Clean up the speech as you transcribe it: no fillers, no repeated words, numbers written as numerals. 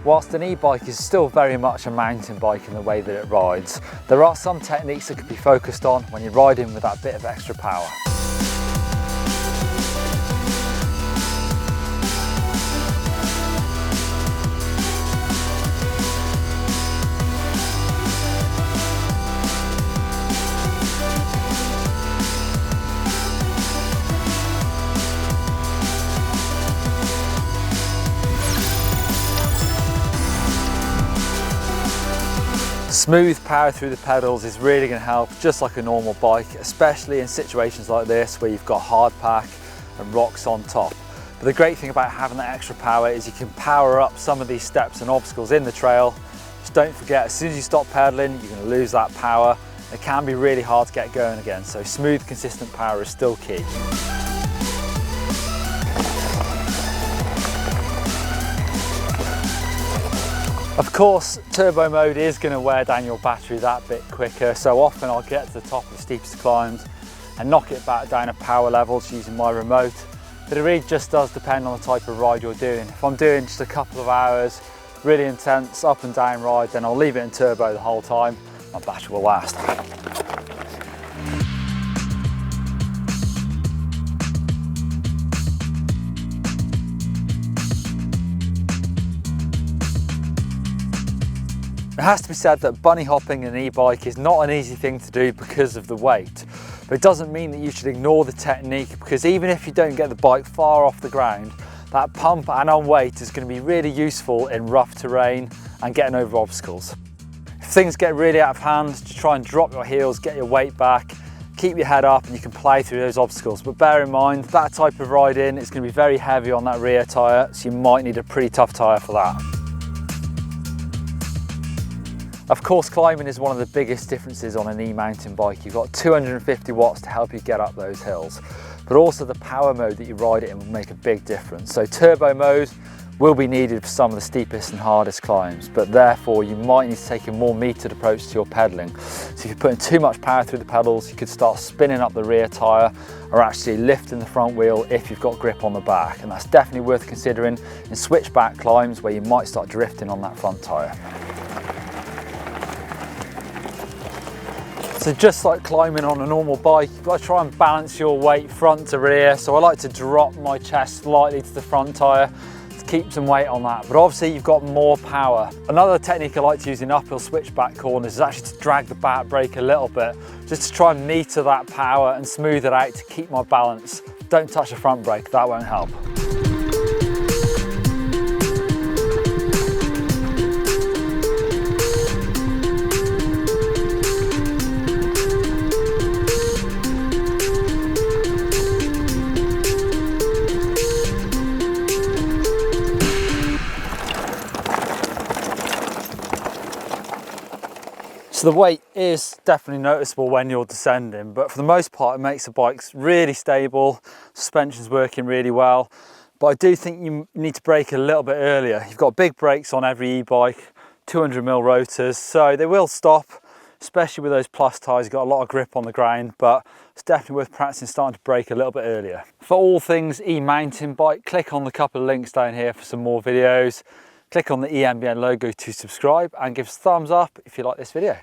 Whilst an e-bike is still very much a mountain bike in the way that it rides, there are some techniques that can be focused on when you're riding with that bit of extra power. Smooth power through the pedals is really going to help, just like a normal bike, especially in situations like this where you've got hard pack and rocks on top. But the great thing about having that extra power is you can power up some of these steps and obstacles in the trail. Just don't forget, as soon as you stop pedaling, you're going to lose that power. It can be really hard to get going again, so smooth, consistent power is still key. Of course, turbo mode is going to wear down your battery that bit quicker, so often I'll get to the top of the steepest climbs and knock it back down at power levels using my remote. But it really just does depend on the type of ride you're doing. If I'm doing just a couple of hours, really intense up and down ride, then I'll leave it in turbo the whole time. My battery will last. It has to be said that bunny hopping in an e-bike is not an easy thing to do because of the weight, but it doesn't mean that you should ignore the technique, because even if you don't get the bike far off the ground, that pump and on weight is going to be really useful in rough terrain and getting over obstacles. If things get really out of hand, just try and drop your heels, get your weight back, keep your head up and you can plough through those obstacles. But bear in mind, that type of riding is going to be very heavy on that rear tyre, so you might need a pretty tough tyre for that. Of course, climbing is one of the biggest differences on an e-mountain bike. You've got 250 watts to help you get up those hills, but also the power mode that you ride it in will make a big difference. So turbo mode will be needed for some of the steepest and hardest climbs, but therefore you might need to take a more metered approach to your pedaling. So if you're putting too much power through the pedals, you could start spinning up the rear tyre or actually lifting the front wheel if you've got grip on the back, and that's definitely worth considering in switchback climbs where you might start drifting on that front tyre. So just like climbing on a normal bike, you've got to try and balance your weight front to rear. So I like to drop my chest slightly to the front tyre to keep some weight on that. But obviously you've got more power. Another technique I like to use in uphill switchback corners is actually to drag the back brake a little bit, just to try and meter that power and smooth it out to keep my balance. Don't touch the front brake, that won't help. So the weight is definitely noticeable when you're descending, but for the most part it makes the bikes really stable, suspension's working really well. But I do think you need to brake a little bit earlier. You've got big brakes on every e-bike, 200mm rotors, so they will stop, especially with those plus tyres. You've got a lot of grip on the ground, but it's definitely worth practicing starting to brake a little bit earlier. For all things e-mountain bike, click on the couple of links down here for some more videos. Click on the EMBN logo to subscribe and give us a thumbs up if you like this video.